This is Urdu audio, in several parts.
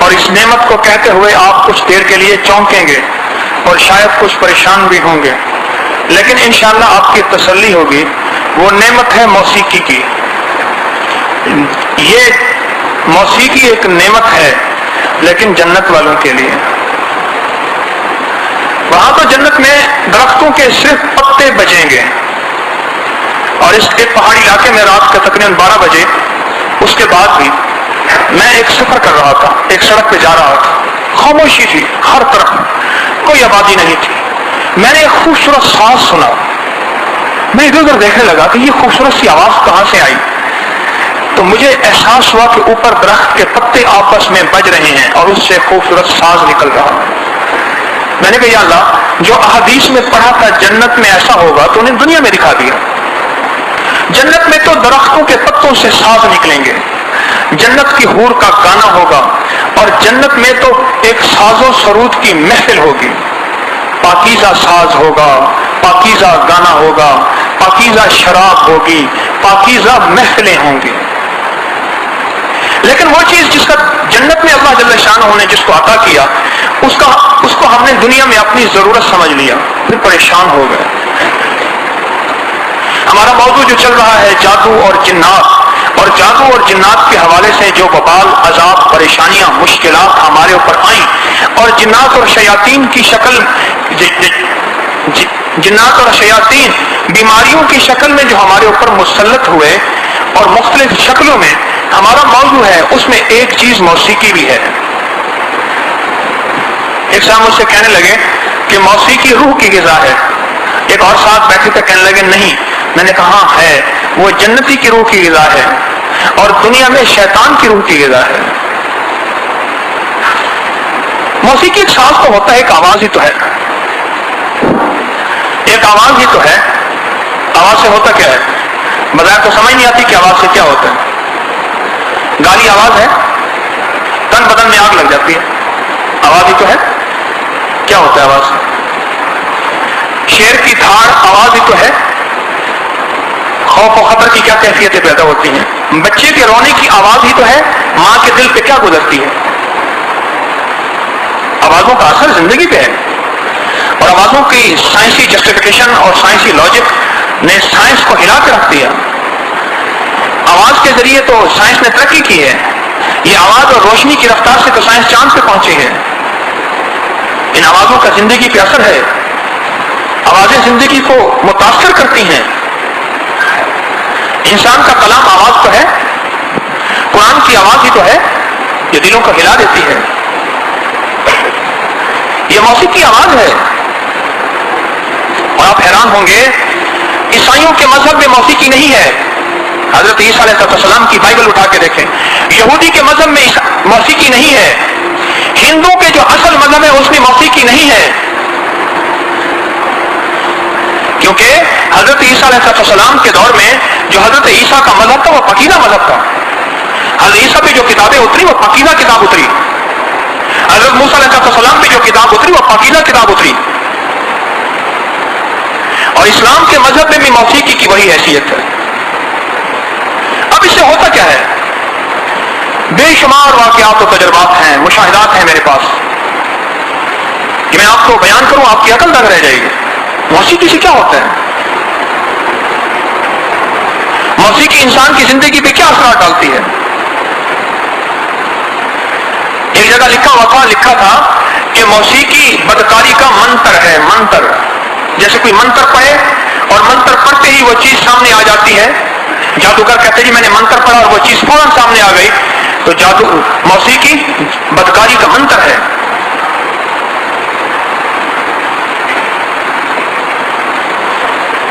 اور اس نعمت کو کہتے ہوئے آپ کچھ دیر کے لیے چونکیں گے اور شاید کچھ پریشان بھی ہوں گے، لیکن انشاءاللہ آپ کی تسلی ہوگی، وہ نعمت ہے موسیقی کی۔ یہ موسیقی ایک نعمت ہے لیکن جنت والوں کے لیے۔ وہاں تو جنت میں درختوں کے صرف پتے بجیں گے، اور اس ایک پہاڑی علاقے میں رات کے تقریباً 12 بجے، اس کے بعد بھی میں ایک سفر کر رہا تھا، ایک سڑک پہ جا رہا تھا، خاموشی تھی، ہر طرف کوئی آبادی نہیں تھی۔ میں نے ایک خوبصورت ساز سنا، میں ادھر ادھر دیکھنے لگا کہ یہ خوبصورت سی آواز کہاں سے آئی، تو مجھے احساس ہوا کہ اوپر درخت کے پتے آپس میں بج رہے ہیں اور اس سے خوبصورت ساز نکل رہا۔ میں نے کہا یا اللہ، جو احادیث میں پڑھا تھا جنت میں ایسا ہوگا تو انہیں دنیا میں دکھا دیا۔ جنت میں تو درختوں کے پتوں سے ساز نکلیں گے، جنت کی حور کا گانا ہوگا، اور جنت میں تو ایک ساز و سرود کی محفل ہوگی، پاکیزہ ساز ہوگا، پاکیزہ گانا ہوگا، پاکیزہ شراب ہوگی، پاکیزہ محفلیں ہوں گی۔ لیکن وہ چیز جس کا جنت میں اللہ جل شانہ نے جس کو عطا کیا، اس کو ہم نے دنیا میں اپنی ضرورت سمجھ لیا، پھر پریشان ہو گئے۔ ہمارا موضوع جو چل رہا ہے جادو اور جنات، اور جادو اور جنات کے حوالے سے جو وبال، عذاب، پریشانیاں، مشکلات ہمارے اوپر آئیں، اور جنات اور شیاطین کی شکل، جنات اور شیاطین بیماریوں کی شکل میں جو ہمارے اوپر مسلط ہوئے، اور مختلف شکلوں میں ہمارا موضوع ہے، اس میں ایک چیز موسیقی بھی ہے۔ ایک صاحب مجھ سے کہنے لگے کہ موسیقی روح کی غذا ہے، ایک اور ساتھ بیٹھے تھے کہنے لگے نہیں، میں نے کہا ہے، وہ جنتی کی روح کی غذا ہے اور دنیا میں شیطان کی روح کی غذا ہے۔ موسیقی ایک ساز تو ہوتا ہے، ایک آواز ہی تو ہے، ایک آواز ہی تو ہے۔ آواز سے ہوتا کیا ہے؟ بظاہر تو سمجھ نہیں آتی کہ آواز سے کیا ہوتا ہے۔ گالی آواز ہے، تن بدن میں آگ لگ جاتی ہے، آواز ہی تو ہے۔ کیا ہوتا ہے آواز؟ شیر کی دھاڑ آواز ہی تو ہے۔ خوف و خطر کی کیا کیفیتیں پیدا ہوتی ہیں؟ بچے کے رونے کی آواز ہی تو ہے، ماں کے دل پہ کیا گزرتی ہے؟ آوازوں کا اثر زندگی پہ ہے، اور آوازوں کی سائنسی جسٹیفیکیشن اور سائنسی لاجک نے سائنس کو ہلا کے رکھ دیا۔ آواز کے ذریعے تو سائنس نے ترقی کی ہے، یہ آواز اور روشنی کی رفتار سے تو سائنس چاند پہ پہنچی ہے۔ ان آوازوں کا زندگی پہ اثر ہے، آوازیں زندگی کو متاثر کرتی ہیں۔ انسان کا کلام آواز تو ہے، قرآن کی آواز ہی تو ہے، یہ دلوں کو ہلا دیتی ہے۔ یہ موسیقی آواز ہے، اور آپ حیران ہوں گے عیسائیوں کے مذہب میں موسیقی نہیں ہے۔ حضرت عیسیٰ علیہ السلام کی بائبل اٹھا کے دیکھیں، یہودی کے مذہب میں موسیقی نہیں ہے، ہندو کے جو اصل مذہب ہے اس میں موسیقی نہیں ہے، کیونکہ حضرت عیسیٰ علیہ السلام کے دور میں جو حضرت عیسیٰ کا مذہب تھا وہ پاکیزہ مذہب تھا۔ حضرت عیسیٰ پہ جو کتابیں اتری وہ پاکیزہ کتاب اتری، حضرت موسیٰ علیہ السلام پہ جو کتاب اتری وہ پاکیزہ کتاب اتری، اور اسلام کے مذہب میں بھی موسیقی کی وہی حیثیت ہے۔ اب اس سے ہوتا کیا ہے؟ بے شمار واقعات و تجربات ہیں، مشاہدات ہیں میرے پاس، کہ میں آپ کو بیان کروں آپ کی عقل دنگ رہ جائے گی۔ موسیقی سے کیا ہوتا ہے؟ موسیقی انسان کی زندگی پہ کیا اثرات ڈالتی ہے؟ ایک جگہ لکھا تھا کہ موسیقی بدکاری کا منتر ہے، منتر، جیسے کوئی منتر پڑھے اور منتر پڑھتے ہی وہ چیز سامنے آ جاتی ہے، جادوگر کہتے جی میں نے منتر پڑھا اور وہ چیز فوراً سامنے آ گئی، تو موسیقی بدکاری کا منتر ہے۔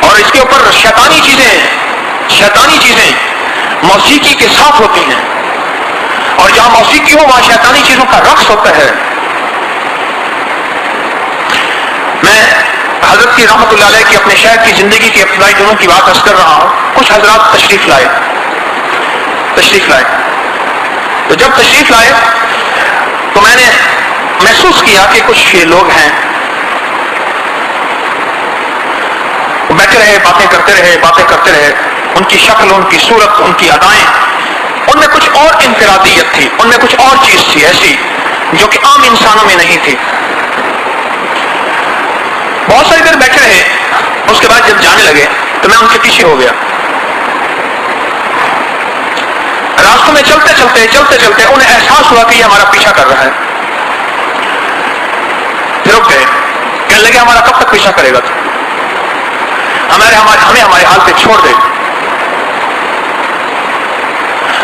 اور اس کے اوپر شیطانی چیزیں موسیقی کے ساتھ ہوتی ہیں، اور جہاں موسیقی ہو وہاں شیطانی چیزوں کا رقص ہوتا ہے۔ میں حضرت کی رحمت اللہ علیہ کی اپنے شہر کی زندگی کے ابتدائی دنوں کی بات عرض کر رہا ہوں۔ کچھ حضرات تشریف لائے، تو جب تشریف لائے تو میں نے محسوس کیا کہ کچھ لوگ ہیں وہ بیٹھے رہے، باتیں کرتے رہے، ان کی شکل، ان کی صورت، ان کی ادائیں، ان میں کچھ اور انفرادیت تھی، ان میں کچھ اور چیز تھی ایسی جو کہ عام انسانوں میں نہیں تھی. بہت ساری دیر بیٹھے رہے. اس کے بعد جب جانے لگے تو میں ان کے پیچھے ہو گیا. راستوں میں چلتے چلتے انہیں احساس ہوا کہ یہ ہمارا پیچھا کر رہا ہے. پھر رک گئے. کہنے لگے ہمارا کب تک پیچھا کرے گا تو ہمیں ہمارے حال پہ چھوڑ دے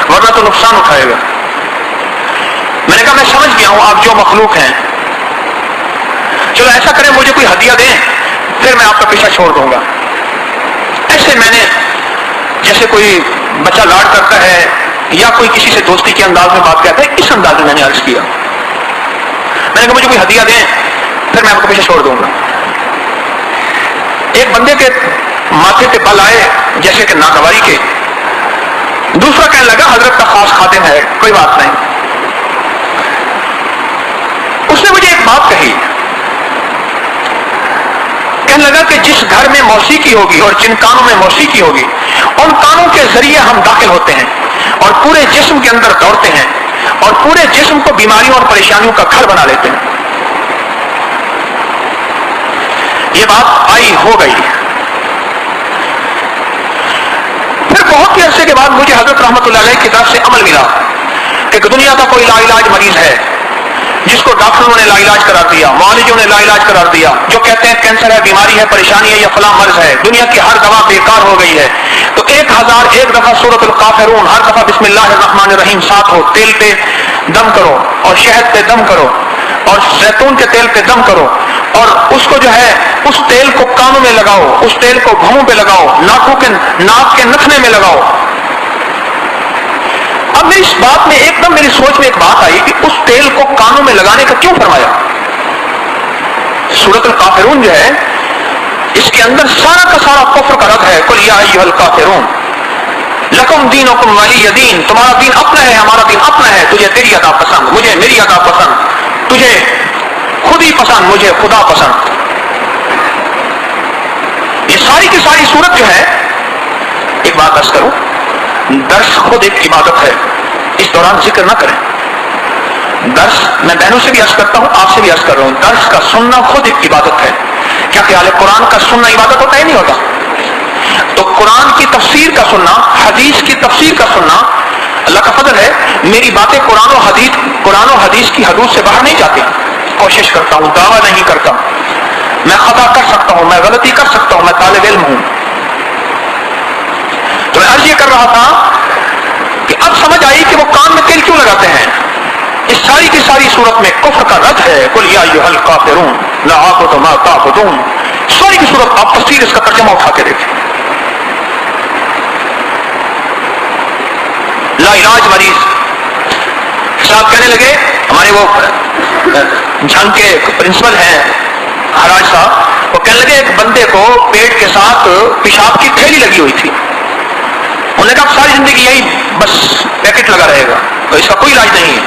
ورنہ تو نقصان اٹھائے گا. میں نے کہا میں سمجھ گیا ہوں آپ جو مخلوق ہیں, چلو ایسا کریں مجھے کوئی ہدیہ دیں پھر میں آپ کا پیچھا چھوڑ دوں گا. ایسے میں نے جیسے کوئی بچہ لاڈ کرتا ہے یا کوئی کسی سے دوستی کے انداز میں بات کرتا ہے, اس انداز میں نے عرض کیا. میں نے کہا مجھے کوئی ہدیہ دیں پھر میں آپ کو پیچھے چھوڑ دوں گا. ایک بندے کے ماتھے پہ بل آئے جیسے کہ ناگواری کے. دوسرا کہنے لگا حضرت کا خاص خادم ہے, کوئی بات نہیں. اس نے مجھے ایک بات کہی, کہنے لگا کہ جس گھر میں موسیقی ہوگی اور جن کانوں میں موسیقی ہوگی ان کانوں کے ذریعے ہم داخل ہوتے ہیں اور پورے جسم کے اندر دوڑتے ہیں اور پورے جسم کو بیماریوں اور پریشانیوں کا گھر بنا لیتے ہیں. یہ بات آئی ہو گئی. پھر بہت ہی عرصے کے بعد مجھے حضرت رحمت اللہ علیہ کی طرف سے عمل ملا کہ دنیا کا کوئی لا علاج مریض ہے جس کو ڈاکٹروں نے لا علاج قرار دیا, معالجوں نے لا علاج قرار دیا, جو کہتے ہیں کینسر ہے, بیماری ہے, پریشانی ہے یا فلاں مرض ہے, دنیا کی ہر دوا بیکار ہو گئی ہے. تو 1001 دفعہ سورۃ الکافرون ہر دفعہ بسم اللہ الرحمن الرحیم ساتھ ہو, تیل پہ دم کرو اور شہد پہ دم کرو اور زیتون کے تیل پہ دم کرو اور اس کو جو ہے اس تیل کو کانوں میں لگاؤ, اس تیل کو بھووں پہ لگاؤ, ناک کے نتھنے میں لگاؤ. اب میری اس بات میں ایک دم میری سوچ میں ایک بات آئی کہ اس تیل کو کانوں میں لگانے کا کیوں فرمایا. سورۃ الکافرون جو ہے اس کے اندر سارا کا سارا کفر کا رد ہے. قل یا ایھا الکافرون لکم دینکم ولی دین, تمہارا دین اپنا ہے ہمارا دین اپنا ہے. تجھے تیری ادا پسند, مجھے میری ادا پسند, تجھے خود ہی پسند, مجھے خدا پسند. یہ ساری کی ساری صورت جو ہے, ایک بات عرض کروں, درس خود ایک عبادت ہے. اس دوران ذکر نہ کریں. درس میں بہنوں سے بھی عرض کرتا ہوں, آپ سے بھی عرض کر رہا ہوں, درس کا سننا خود ایک عبادت ہے. کیا خیال ہے قرآن کا سننا عبادت ہوتا ہے نہیں ہوتا؟ تو قرآن کی تفسیر کا سننا, حدیث کی تفسیر کا سننا, اللہ کا فضل ہے میری باتیں قرآن و حدیث کی حدود سے باہر نہیں جاتی. کوشش کرتا ہوں, دعویٰ نہیں کرتا. میں خطا کر سکتا ہوں, میں غلطی کر سکتا ہوں, میں طالب علم ہوں. تو میں عرض یہ کر رہا تھا کہ اب سمجھ آئی کہ وہ کان میں تیل کیوں لگاتے ہیں. اس ساری کی ساری صورت میں کفر کا رد ہے. قل یا ایھا الکافرون لا اعبد ما تعبدون. ساری کی صورت آپ تفسیر اس کا ترجمہ اٹھا کے دیکھیں. لا علاج مریض صاحب کہنے لگے, ہمارے وہ جھنگ کے پرنسپل ہیں حراج صاحب, وہ کہنے لگے ایک بندے کو پیٹ کے ساتھ پیشاب کی تھیلی لگی ہوئی تھی. انہوں نے کہا ساری زندگی یہی بس پیکٹ لگا رہے گا, تو اس کا کوئی علاج نہیں ہے.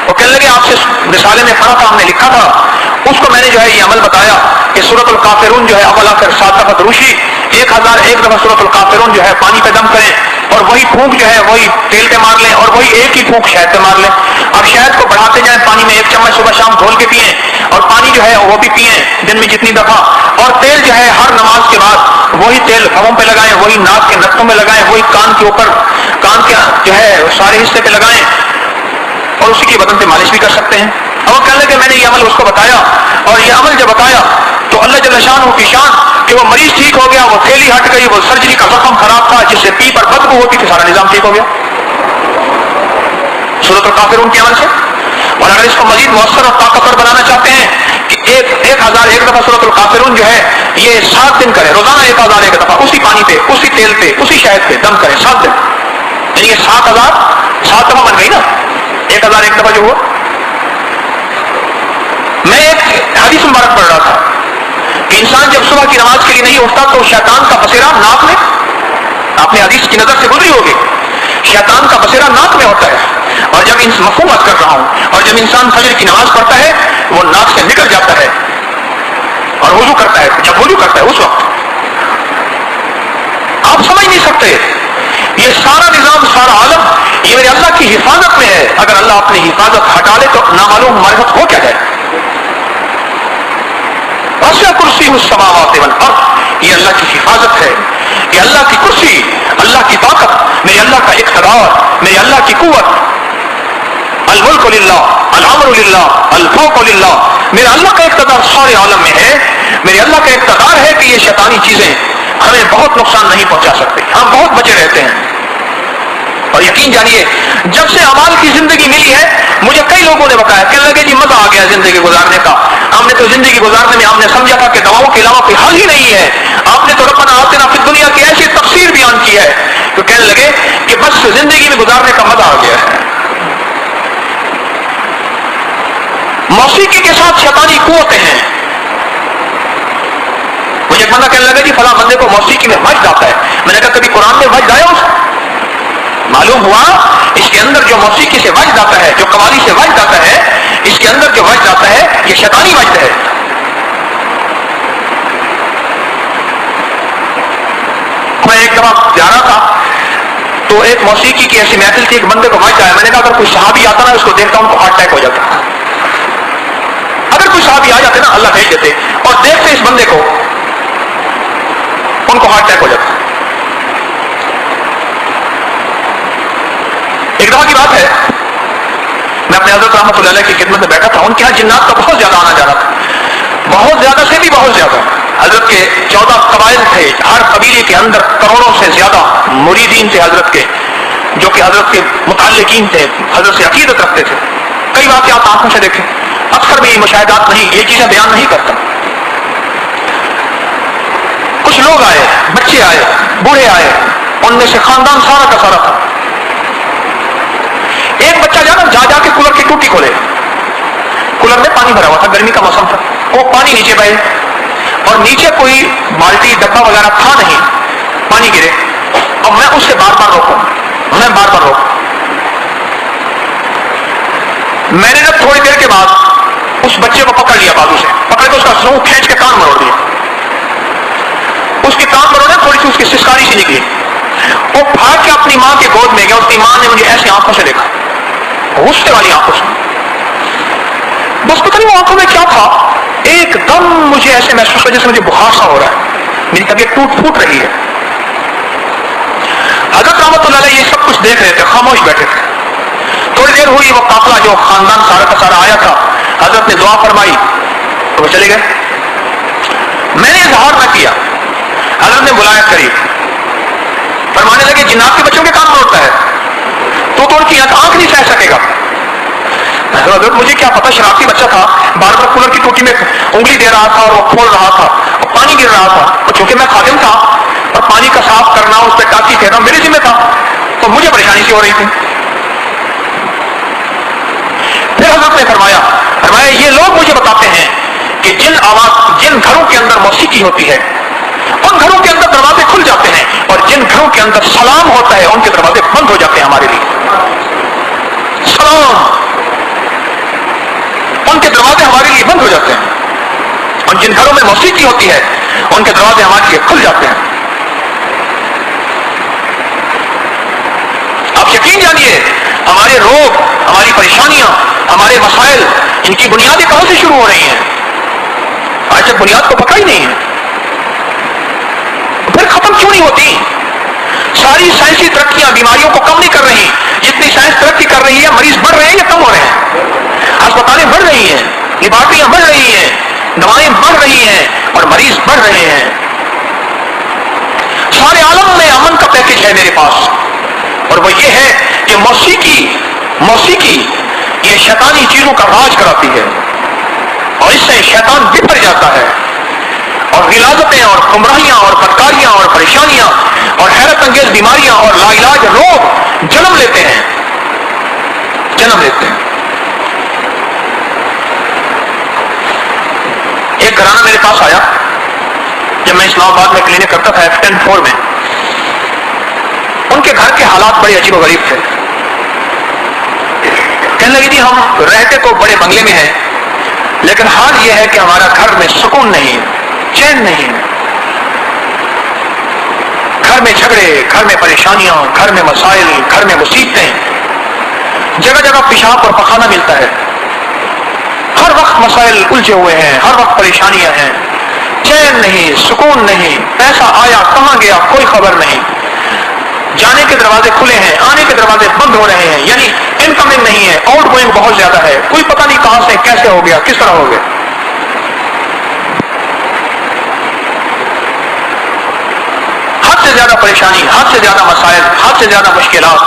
وہ کہنے لگے آپ سے رسالے میں پڑھا تھا, ہم نے لکھا تھا, اس کو میں نے جو ہے یہ عمل بتایا کہ سورۃ الکافرون جو ہے اول آخر 7 دفعہ دروشی, 1001 دفعہ سورۃ الکافرون جو ہے پانی پہ دم کریں اور وہی پھونک جو ہے وہی تیل پہ مار لیں اور وہی ایک ہی پھونک شہد پہ مار لیں. اب شہد کو بڑھاتے جائیں, پانی میں 1 چمچ صبح شام گھول کے پئیں اور پانی جو ہے وہ بھی پئیں دن میں جتنی دفعہ, اور تیل جو ہے ہر نماز کے بعد وہی تیل پھووں پہ لگائیں, وہی ناک کے نتوں میں لگائیں, وہی کان کے اوپر کان کے جو ہے سارے حصے پہ لگائیں اور اسی کی بدن پہ مالش بھی کر سکتے ہیں. اور وہ کہنے لگے میں نے یہ عمل اس کو بتایا اور یہ عمل جب بتایا تو اللہ جل شانہ کی شان کہ وہ مریض ٹھیک ہو گیا, وہ تھیلی ہٹ گئی, وہ سرجری کا زخم خراب تھا جس سے پی پر بدبو ہوتی تھی, سارا نظام ٹھیک ہو گیا سورۃ الکافرون کے عمل سے. اور اگر اس کو مزید مؤثر اور طاقتور بنانا چاہتے ہیں کہ 1001 دفعہ سورۃ الکافرون جو ہے یہ 7 دن کرے, روزانہ 1001 دفعہ اسی پانی پہ, اسی تیل پہ, اسی شہد پہ دم کرے 7 دن, یعنی یہ 7 دفعہ بن گئی نا, 1001 دفعہ جو ہوا. میں ایک حدیث مبارک پڑھ رہا تھا کہ انسان جب صبح کی نماز کے لیے نہیں اٹھتا تو شیطان کا بسیرا ناک میں, آپ نے حدیث کی نظر سے گزری ہوگی, شیطان کا بسیرا ناک میں ہوتا ہے. اور جب مفہوم بات کر رہا ہوں, اور جب انسان فجر کی نماز پڑھتا ہے وہ ناک سے نکل جاتا ہے اور وضو کرتا ہے. جب وضو کرتا ہے اس وقت آپ سمجھ نہیں سکتے, یہ سارا نظام, سارا عالم یہ میرے اللہ کی حفاظت میں ہے. اگر اللہ اپنی حفاظت ہٹا لے تو نامعلوم ہمارے ساتھ ہو کیا جائے. وسع کرسی السماوات والارض، یہ اللہ کی حفاظت ہے، یہ اللہ کی کرسی، اللہ کی طاقت، میرے اللہ کا اقتدار، میرے اللہ کی قوت. الملک للہ، الامر للہ، الفوق للہ. میرا اللہ کا اقتدار سارے عالم میں ہے. میرے اللہ کا اقتدار ہے کہ یہ شیطانی چیزیں ہمیں بہت نقصان نہیں پہنچا سکتے، ہم بہت بچے رہتے ہیں. اور یقین جانیے جب سے اعمال کی زندگی ملی ہے، مجھے کئی لوگوں نے بتایا کہ لگے جی مزہ آ گیا زندگی گزارنے کا. ہم نے تو زندگی گزارنے میں ہم نے سمجھا تھا کہ دواؤں کے علاوہ کوئی حل ہی نہیں ہے. آپ نے تو ربنا آتنا فی الدنیا کی ایسی تفسیر بیان کی ہے تو کہنے لگے کہ بس زندگی میں گزارنے کا مزہ آ گیا ہے. موسیقی کے ساتھ شیطانی قوتیں ہیں. مجھے ایک بندہ کہنے لگا جی فلاں بندے کو موسیقی میں وجد آتا ہے. میں نے کہا کبھی قرآن میں وجد آیا؟ معلوم ہوا اس کے اندر جو موسیقی سے وجد آتا ہے، جو قوالی سے وجد آتا ہے، اس کے اندر جو وجد آتا ہے یہ شیطانی وجد ہے. میں ایک دفعہ جا رہا تھا تو ایک موسیقی کی ایسی محفل تھی، ایک بندے کو وجد آیا. میں نے کہا اگر کوئی صحابی آتا نا اس کو دیکھتا ہوں تو ہارٹ اٹیک ہو جاتا. اگر کوئی صحابی آ جاتے نا اللہ بھیج دیتے اور دیکھتے اس بندے کو، ان کو ہارٹ اٹیک ہو جاتا. ایک دفعہ کی بات ہے، میں اپنے حضرت رحمۃ اللہ علیہ کی خدمت میں بیٹھا تھا. ان کے یہاں جنات کا بہت زیادہ آنا جانا تھا، بہت زیادہ سے بھی بہت زیادہ. حضرت کے 14 قبائل تھے، ہر قبیلے کے اندر کروڑوں سے زیادہ مریدین تھے حضرت کے، جو کہ حضرت کے متعلقین تھے، حضرت سے عقیدت رکھتے تھے. کئی واقعات آنکھوں سے دیکھے، اکثر میں یہ مشاہدات نہیں، یہ چیزیں بیان نہیں کرتا. کچھ لوگ آئے، بچے آئے، بوڑھے آئے، ان میں سے خاندان سارا کا سارا تھا. ایک بچہ جا کے کولر کی ٹوٹی کھولے. کولر میں پانی بھرا ہوا تھا، گرمی کا موسم تھا. وہ پانی نیچے بہے اور نیچے کوئی بالٹی ڈبہ وغیرہ تھا نہیں، پانی گرے. اور میں اس سے بار بار روکوں، میں نے جب تھوڑی دیر کے بعد اس بچے کو پکڑ لیا، بازو سے پکڑ کے اس کا سنو کھینچ کے کان مروڑ دیا. اس کے کان مروڑے، تھوڑی سی اس کی سسکاری سی نکلی. وہ بھاگ کے اپنی ماں کے گود میں گیا. اس کی ماں نے مجھے ایسی آنکھوں سے دیکھا، غصے والی آنکھوں سے. بس پتہ نہیں وہ آنکھوں میں کیا تھا، ایک دم مجھے ایسے محسوس ہوا جیسے مجھے بخار سا ہو رہا ہے، میری طبیعت ٹوٹ پھوٹ رہی ہے. حضرت رحمۃ اللہ علیہ یہ سب کچھ دیکھ رہے تھے، خاموش بیٹھے تھے. تھوڑی دیر ہوئی، وہ قافلہ جو خاندان سارا کا سارا آیا تھا، حضرت نے دعا فرمائی تو وہ چلے گئے. میں نے اظہار نہ کیا. حضرت نے بلایا قریب، فرمانے لگے جنات کے بچوں کے کام ہوتا ہے تو ان کی آنکھ نہیں سہ سکے گا. حضرت مجھے کیا پتا، شرارتی بچہ تھا، بار بار کولر کی ٹوٹی میں انگلی دے رہا تھا اور وہ کھول رہا تھا اور پانی گر رہا تھا. اور چونکہ میں خادم تھا اور پانی کا صاف کرنا، اس پہ ٹاکی پھیرنا میرے ذمہ تھا، تو مجھے پریشانی سی ہو رہی تھی. پھر حضرت نے فرمایا یہ لوگ مجھے بتاتے ہیں کہ جن گھروں کے اندر موسیقی ہوتی ہے ان گھروں کے اندر دروازے کھل جاتے ہیں، اور جن گھروں کے اندر سلام ہوتا ہے ان کے دروازے بند ہو جاتے ہیں. ہمارے لیے سلام، ان کے دروازے ہمارے لیے بند ہو جاتے ہیں. اور جن گھروں میں موسیقی ہوتی ہے ان کے دروازے ہمارے لیے کھل جاتے ہیں. آپ یقین جانیے ہمارے روگ، ہماری پریشانیاں، ہمارے مسائل، ان کی بنیادیں کہاں سے شروع ہو رہی ہیں؟ آج تک بنیاد کو پتہ ہی نہیں ہے. پھر ختم کیوں نہیں ہوتی؟ ساری سائنسی ترقیاں بیماریوں کو کم نہیں کر رہی. جتنی سائنس ترقی کر رہی ہے مریض بڑھ رہے ہیں یا کم ہو رہے ہیں؟ ہسپتالیں بڑھ رہی ہیں، لیبارٹریاں بڑھ رہی ہیں، دوائیں بڑھ رہی ہیں اور مریض بڑھ رہے ہیں. سارے عالم میں امن کا پیکج ہے میرے پاس، اور وہ یہ ہے کہ موسیقی یہ شیطانی چیزوں کا راج کراتی ہے اور اس سے شیطان بپھر جاتا ہے اور غلاظتیں اور گمراہیاں اور بدکاریاں اور پریشانیاں اور حیرت انگیز بیماریاں اور لا علاج روگ جنم لیتے ہیں. ایک گھرانہ میرے پاس آیا جب میں اسلام آباد میں کلینک کرتا تھا F10-4 میں. ان کے گھر کے حالات بڑے عجیب و غریب تھے. کہنے لگی تھی ہم رہتے تو بڑے بنگلے میں ہیں لیکن حال یہ ہے کہ ہمارا گھر میں سکون نہیں، چین نہیں. گھر میں جھگڑے، گھر میں پریشانیاں، گھر میں مسائل، گھر میں مصیبتیں. جگہ جگہ پیشاب اور پخانہ ملتا ہے، ہر وقت مسائل الجھے ہوئے ہیں، ہر وقت پریشانیاں ہیں، چین نہیں، سکون نہیں، پیسہ آیا کہاں گیا کوئی خبر نہیں، جانے کے دروازے کھلے ہیں، آنے کے دروازے بند ہو رہے ہیں، یعنی انکمنگ نہیں ہے، آؤٹ گوئنگ بہت زیادہ ہے، کوئی پتہ نہیں کہاں سے کیسے ہو گیا، کس طرح ہو گیا۔ حد سے زیادہ پریشانی، حد سے زیادہ مسائل، حد سے زیادہ مشکلات۔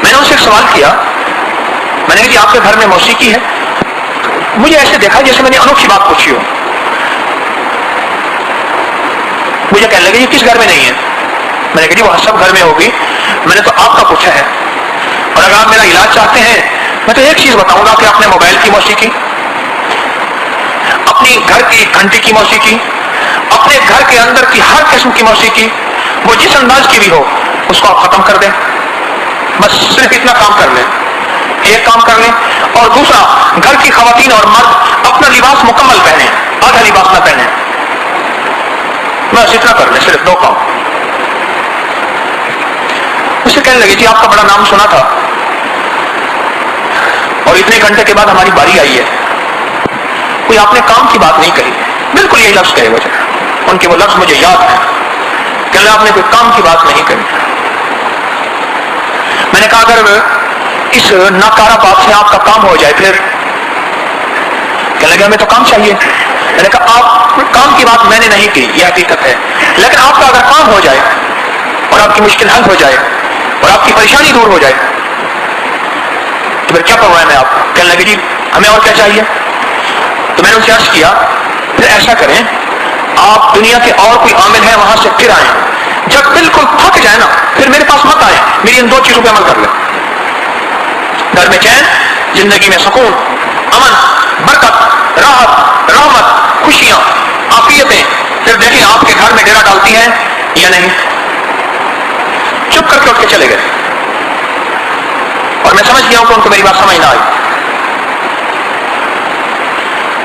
میں نے ان سے ایک سوال کیا، میں نے کہا جی آپ کے گھر میں موسیقی ہے؟ مجھے ایسے دیکھا جیسے میں نے انوکھی بات پوچھی ہو۔ مجھے کہنے لگے یہ کس گھر میں نہیں ہے؟ میں نے کہا جی وہ سب گھر میں ہوگی، میں نے تو آپ کا پوچھا ہے، اور اگر آپ میرا علاج چاہتے ہیں میں تو ایک چیز بتاؤں گا کہ اپنے موبائل کی موسیقی، اپنی گھر کی گھنٹی کی موسیقی، اپنے گھر کے اندر کی ہر قسم کی موسیقی، وہ جس انداز کی بھی ہو اس کو آپ ختم کر دیں، بس صرف اتنا کام کر لیں، ایک کام کر لیں۔ اور دوسرا، گھر کی خواتین اور مرد اپنا لباس مکمل پہنیں، آدھا لباس نہ پہنیں، بس اتنا کر لیں، صرف 2 کام۔ اسے کہنے لگی جی آپ کا بڑا نام سنا تھا اور اتنے گھنٹے کے بعد ہماری باری آئی ہے، کوئی آپ نے کام کی بات نہیں کہی، بالکل یہی لفظ کہے مجھے، ان کے وہ لفظ مجھے یاد ہے کہ آپ نے کوئی کام کی بات نہیں کہی۔ میں نے کہا اگر اس ناکارہ بات سے آپ کا کام ہو جائے پھر؟ کہنے لگے ہمیں تو کام چاہیے۔ میں نے کہا آپ کام کی بات میں نے نہیں کی، یہ حقیقت ہے، لیکن آپ کا اگر کام ہو جائے اور آپ کی مشکل حل ہو جائے اور آپ کی پریشانی دور ہو جائے تو پھر کیا پرواہ ہے آپ؟ کہنے لگے جی ہمیں اور کیا چاہیے؟ تو میں نے ان سے عرض کیا پھر ایسا کریں آپ دنیا کے اور کوئی عامل ہے وہاں سے پھر آئیں، جب بالکل تھک جائے نا پھر میرے پاس مت آئیں، میری ان 2 چیزوں پہ عمل کر لیں، گھر میں چین، زندگی میں سکون، امن، برکت، راحت، رحمت، خوشیاں، عافیتیں، پھر دیکھیں آپ کے گھر میں ڈیرا ڈالتی ہیں یا نہیں۔ چپ کر کے اٹھ کے چلے گئے اور میں سمجھ گیا ہوں کہ ان کو میری بات سمجھ نہ آئی۔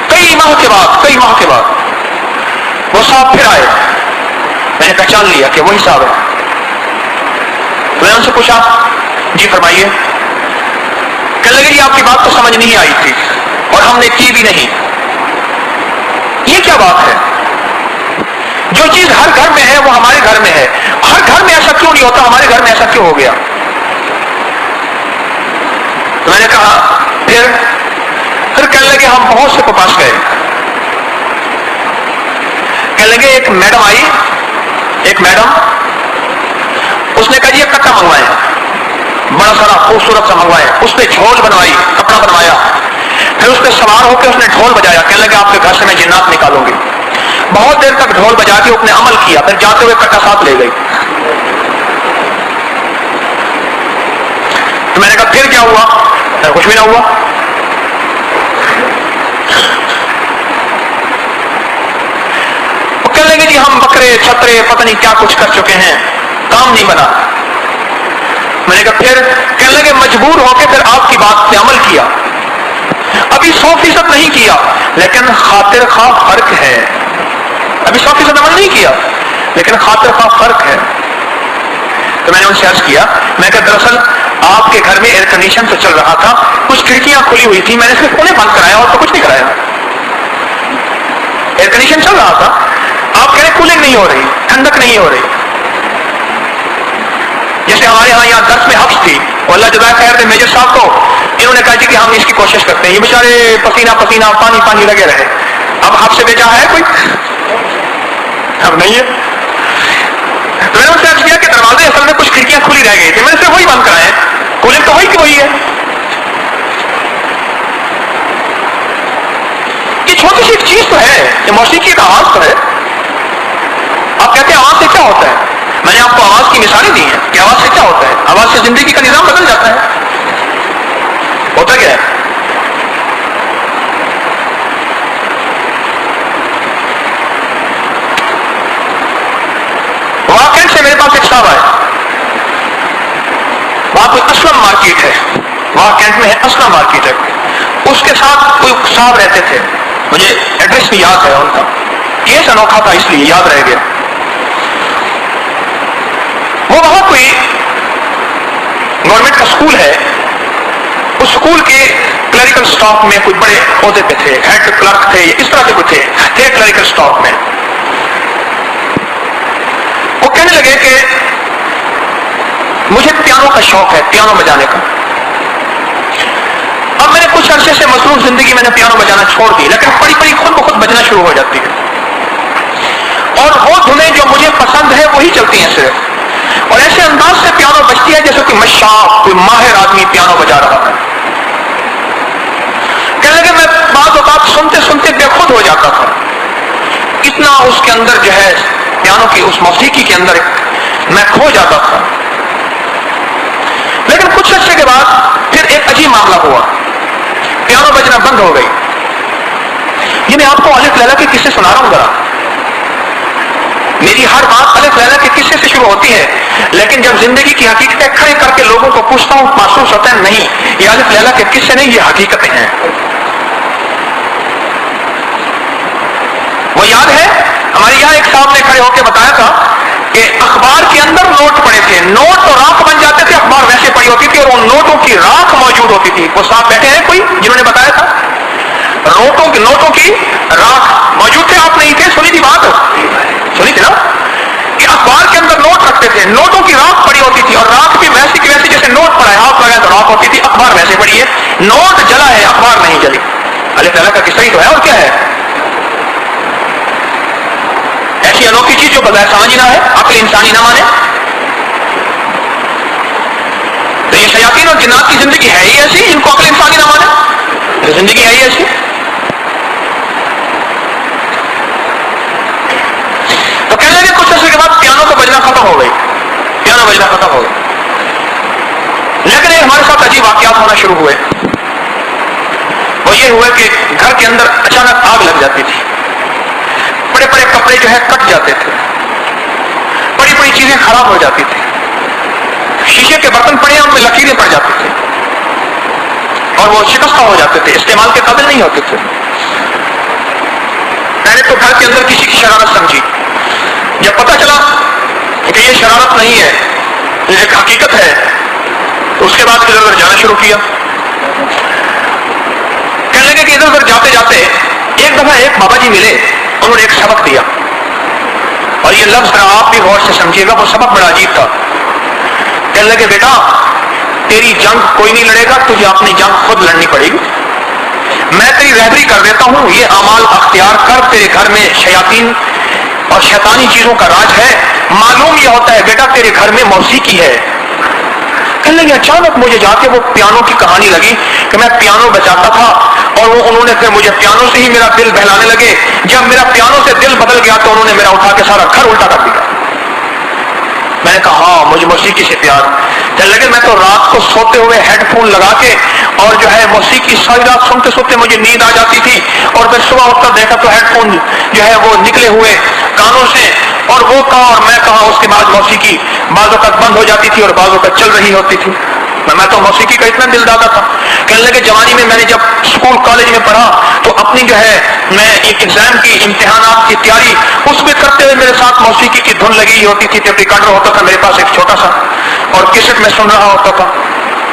کئی ماہ کے بعد وہ صاحب پھر آئے، میں نے پہچان لیا کہ وہی صاحب ہے۔ میں نے ان سے پوچھا جی فرمائیے۔ کہنے لگے جی آپ کی بات تو سمجھ نہیں آئی تھی اور ہم نے کی بھی نہیں۔ یہ کیا بات ہے؟ جو چیز ہر گھر میں ہے وہ ہمارے گھر میں ہے، ہر گھر میں ایسا کیوں نہیں ہوتا، ہمارے گھر میں ایسا کیوں ہو گیا؟ تو میں نے کہا پھر کہنے لگے ہم بہت سے کو پاس گئے، کہنے لگے ایک میڈم آئی، اس نے کہا جی ایک کٹا منگوائے، بڑا سارا خوبصورت سا منگوائے، اس پہ جھول بنوائی، کپڑا بنوایا، پھر اس پہ سوار ہو کے اس نے ڈھول بجایا، کہنے لگے آپ کے گھر سے میں جنات نکالوں گی۔ بہت دیر تک ڈھول بجا کے اس نے عمل کیا، پھر جاتے ہوئے کٹا ساتھ لے گئی۔ تو میں نے کہا پھر کیا ہوا؟ کچھ بھی نہ ہوا۔ وہ کہنے لگے جی ہم بکرے چھترے پتہ نہیں کیا کچھ کر چکے ہیں، کام نہیں بنا۔ میں نے کہا پھر؟ کہنے لگے مجبور ہو کے پھر آپ کی بات پہ عمل کیا، ابھی 100% نہیں کیا لیکن خاطر خواہ فرق ہے، ابھی 100% عمل نہیں کیا لیکن خاطر خواہ فرق ہے۔ تو میں نے ان سے عرض کیا، میں کہا دراصل آپ کے گھر میں ایئر کنڈیشن تو چل رہا تھا، کچھ کھڑکیاں کھلی ہوئی تھی، میں نے صرف انہیں بند کرایا اور تو کچھ نہیں کرایا۔ ایئر کنڈیشن چل رہا تھا، آپ کہہ رہے کولنگ نہیں ہو رہی، ٹھنڈک نہیں ہو رہی۔ جیسے ہمارے یہاں درس میں حفظ تھی، اور اللہ جزائے خیر دے میجر صاحب کو، انہوں نے کہا جی کہ ہم اس کی کوشش کرتے ہیں، یہ بیچارے پسینہ پانی لگے رہے، اب حفظ سے بیچا ہے کوئی؟ اب نہیں ہے۔ میں نے ان سے عرض کیا کہ دروازے اصل میں کچھ کھڑکیاں کھلی رہ گئی تھی، میں نے صرف وہی بند کرائے، کولنگ تو وہی کی وہی ہے۔ یہ چھوٹی سی ایک چیز تو ہے، یہ موسیقی کا آواز تو ہے۔ آپ کہتے ہیں آواز سے کیا ہوتا ہے؟ میں نے آپ کو آواز کی مثالیں دی ہیں کہ آواز سے کیا ہوتا ہے، آواز سے زندگی کا نظام بدل جاتا ہے۔ ہوتا کیا ہے؟ واقعی سے میرے پاس ایک صاحب آئے، وہاں کوئی اسلم مارکیٹ ہے، وہاں کینٹ میں ہے اسلم مارکیٹ ہے، اس کے ساتھ کوئی صاحب رہتے تھے، مجھے ایڈریس بھی یاد ہے ان کا، کیس انوکھا تھا اس لیے یاد رہ گیا۔ وہ وہاں کوئی گورنمنٹ کا اسکول ہے، اس اسکول کے کلریکل اسٹاف میں کچھ بڑے عہدے پہ تھے، ہیڈ کلرک تھے، اس طرح کے کچھ تھے کلریکل اسٹاف میں. وہ کہنے لگے کہ مجھے پیانو کا شوق ہے، پیانو بجانے کا. اب میں نے کچھ عرصے سے مصروف زندگی میں نے پیانو بجانا چھوڑ دی، لیکن پڑی پڑی خود بخود بجنا شروع ہو جاتی ہے، اور وہ دھنیں جو مجھے پسند ہے وہی چلتی ہیں صرف، اور ایسے انداز سے پیانو بجتی ہے جیسے کہ مشاق کوئی ماہر آدمی پیانو بجا رہا ہے. کہنے لگے میں بعض اوقات سنتے سنتے بے خود ہو جاتا تھا، اتنا اس کے اندر جو ہے پیانو کی اس موسیقی کے اندر میں کھو جاتا تھا. لیکن کچھ عرصے کے بعد پھر ایک عجیب معاملہ ہوا، پیانو بجنا بند ہو گئی. یہ میں آپ کو الف لیلا کے قصے سنا رہا ہوں ذرا. میری ہر بات الف لیلا کے قصے سے شروع ہوتی ہے، لیکن جب زندگی کی حقیقتیں کھڑے کر کے لوگوں کو پوچھتا ہوں محسوس ہوتا ہے نہیں، یہ الف لیلا کے قصے نہیں، یہ حقیقتیں ہیں. وہ یاد ہے ہمارے یہاں ایک صاحب نے کھڑے ہو کے بتایا تھا کہ اخبار کے اندر نوٹ پڑے تھے، نوٹ تو راکھ بن جاتے تھے، اخبار ویسے پڑی ہوتی تھی اور ان نوٹوں کی راکھ موجود ہوتی تھی. وہ صاحب بیٹھے ہیں کوئی جنہوں نے بتایا تھا نوٹوں کی راکھ موجود تھے؟ آپ نہیں تھے؟ سنی تھی بات؟ سنی تھی نا کہ اخبار کے اندر نوٹ رکھتے تھے، نوٹوں کی راکھ پڑی ہوتی تھی، اور راکھ بھی ویسی کی ویسی جیسے نوٹ پڑا ہے، ہاتھ لگائے تو راکھ ہوتی تھی. اخبار ویسے پڑی ہے، نوٹ جلا ہے، اخبار نہیں جلی. اللہ تعالیٰ کا قصہ ہی تو ہے، اور کیا ہے؟ ایسی انوکھی چیز جو بغیر سمجھ نہ ہے، عقل انسانی نہ مانے. تو یہ شیاطین اور جنات کی زندگی ہے ہی ایسی، ان کو عقل انسانی نہ مانے، زندگی ہے ہی ایسی. تو کہنے لگے کچھ عرصے کے بعد پیانو تو بجنا ختم ہو گئی، پیانو بجنا ختم ہو گئی. لیکن ایک ہمارے ساتھ عجیب واقعات ہونا شروع ہوئے. وہ یہ ہوئے کہ گھر کے اندر اچانک آگ لگ جاتی تھی، بڑے بڑے کپڑے جو ہے کٹ جاتے تھے، بڑی بڑی چیزیں خراب ہو جاتی تھی، شیشے کے برتن پڑے ان میں لکیریں پڑ جاتی تھی، اور وہ شکستہ ہو جاتے تھے، استعمال کے قابل نہیں ہوتے تھے. میں نے تو گھر کے اندر کسی کی شرارت سمجھی. جب پتہ چلا کہ یہ شرارت نہیں ہے، یہ ایک حقیقت ہے، تو اس کے بعد ادھر ادھر جانا شروع کیا. کہنے لگے کہ ادھر ادھر جاتے جاتے ایک دفعہ ایک بابا جی ملے، انہوں نے ایک سبق دیا، اور یہ لفظ آپ بھی غور سے سمجھیے گا، وہ سبق بڑا عجیب تھا. کہنے لگے بیٹا تیری جنگ کوئی نہیں لڑے گا، تجھے اپنی جنگ خود لڑنی پڑے گی. میں تیری رہبری کر دیتا ہوں، یہ اعمال اختیار کر، تیرے گھر میں شیاطین اور شیطانی چیزوں کا راج ہے. معلوم یہ ہوتا ہے بیٹا تیرے گھر میں موسیقی ہے. کہنے لگے اچانک مجھے جا کے وہ پیانو کی کہانی لگی کہ میں پیانو بجاتا تھا، اور وہ انہوں نے پھر مجھے پیانو سے ہی میرا دل بہلانے لگے. جب میرا پیانو سے دل بدل گیا تو انہوں نے میرا اٹھا کے سارا گھر الٹا کر دیا. میں نے کہا ہاں مجھے موسیقی سے پیار. کہنے لگے میں تو رات کو سوتے ہوئے ہیڈ فون لگا کے اور جو ہے موسیقی ساری رات سنتے سنتے مجھے نیند آ جاتی تھی، اور پھر صبح اٹھ کر دیکھا تو ہیڈ فون جو ہے وہ نکلے ہوئے کانوں سے، اور وہ کہا اور میں کہا. اس کے بعد موسیقی بعض وقت بند ہو جاتی تھی اور بعض وقت چل رہی ہوتی تھی. میں تو موسیقی کا اتنا دل دادا تھا. کہنے لگے جوانی میں میں نے جب اسکول کالج میں پڑھا تو اپنی جو ہے میں ایک ایگزام کی امتحانات کی تیاری اس میں کرتے ہوئے میرے ساتھ موسیقی کی دھن لگی ہوتی تھی. ٹیپ ریکارڈر ہوتا تھا میرے پاس ایک چھوٹا سا، اور کیسٹ میں سن رہا ہوتا تھا.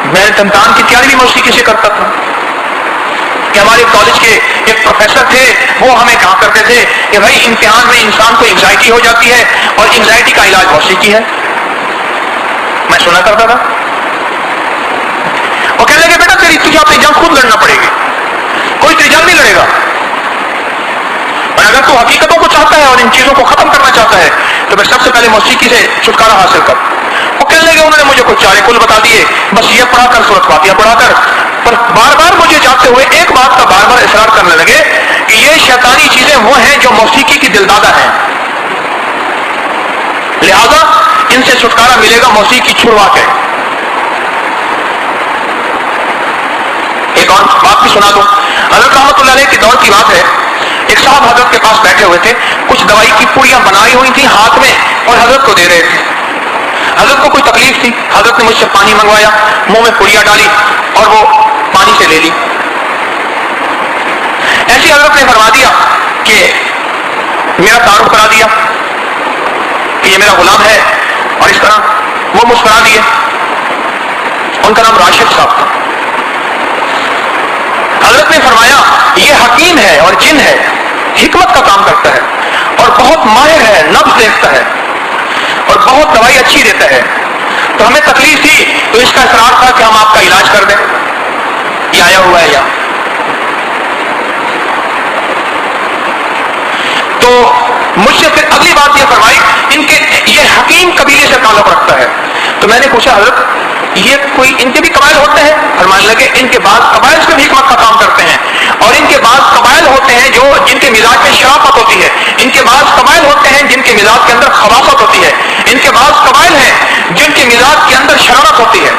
میں امتحان کی تیاری بھی موسیقی سے کرتا تھا. کہ ہمارے کالج کے ایک پروفیسر تھے، وہ ہمیں کہا کرتے تھے کہ بھائی امتحان میں انسان کو انگزائٹی ہو جاتی ہے، اور انگزائٹی کا علاج موسیقی ہے. میں سنا کرتا تھا. وہ کہنے لگے بیٹا تجھے اپنی جنگ خود لڑنا پڑے گی، کوئی تیری جنگ نہیں لڑے گا. اور اگر تو حقیقتوں کو چاہتا ہے اور ان چیزوں کو ختم کرنا چاہتا ہے تو پھر سب سے پہلے موسیقی سے چھٹکارا حاصل کر. وہ کہنے لگے انہوں نے مجھے کچھ چارے کل بتا دیے، بس یہ پڑھا کر سورۃ فاتحہ پڑھا کر. پر بار بار مجھے جاتے ہوئے ایک بات کا بار بار اصرار کرنے لگے کہ یہ شیطانی چیزیں وہ ہیں جو موسیقی کی دلدادہ ہیں، لہذا ان سے چھٹکارا ملے گا موسیقی چھڑوا کے. ایک اور بات بھی سنا دوں. حضرت رحمۃ اللہ علیہ کے دور کی بات ہے، ایک صاحب حضرت کے پاس بیٹھے ہوئے تھے، کچھ دوائی کی پوڑیاں بنائی ہوئی تھیں ہاتھ میں اور حضرت کو دے رہے تھے. حضرت کو کوئی تکلیف تھی، حضرت نے مجھ سے پانی منگوایا، منہ میں پوڑیاں ڈالی اور وہ پانی سے لے لی. ایسی حضرت نے فرما دیا کہ میرا تعارف کرا دیا کہ یہ میرا غلام ہے، اور اس طرح وہ مسکرا دیے. ان کا نام راشد صاحب تھا. حضرت نے فرمایا یہ حکیم ہے اور جن ہے, حکمت کا کام کرتا ہے اور بہت ماہر ہے, نبض دیکھتا ہے اور بہت دوائی اچھی دیتا ہے. تو ہمیں تکلیف تھی تو اس کا اصرار تھا کہ ہم آپ کا علاج کر دیں. یہ آیا ہوا ہے یہاں. تو مجھ سے پھر اگلی بات یہ فرمائی ان کے یہ حکیم قبیلے سے تعلق رکھتا ہے. تو میں نے پوچھا حضرت یہ کوئی ان کے بھی قبائل ہوتے ہیں؟ فرمانے لگے ان کے بعض قبائل سے بھی حکمت کا کام کرتے ہیں اور ان کے بعض قبائل ہوتے ہیں جو جن کے مزاج میں شرافت ہوتی ہے, ان کے بعض قبائل ہوتے ہیں جن کے مزاج کے اندر خباثت ہوتی ہے, ان کے بعض قبائل ہیں جن کے مزاج کے اندر شرارت ہوتی ہے.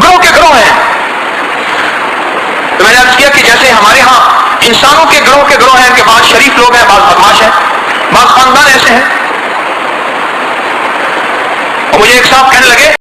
گروہ کے گروہ ہیں. تو میں نے عرض کیا کہ جیسے ہمارے ہاں انسانوں کے گروہ ہیں کہ بعض شریف لوگ ہیں, بعض بدماش ہیں, بعض خاندان ایسے ہیں. اور مجھے ایک صاحب کہنے لگے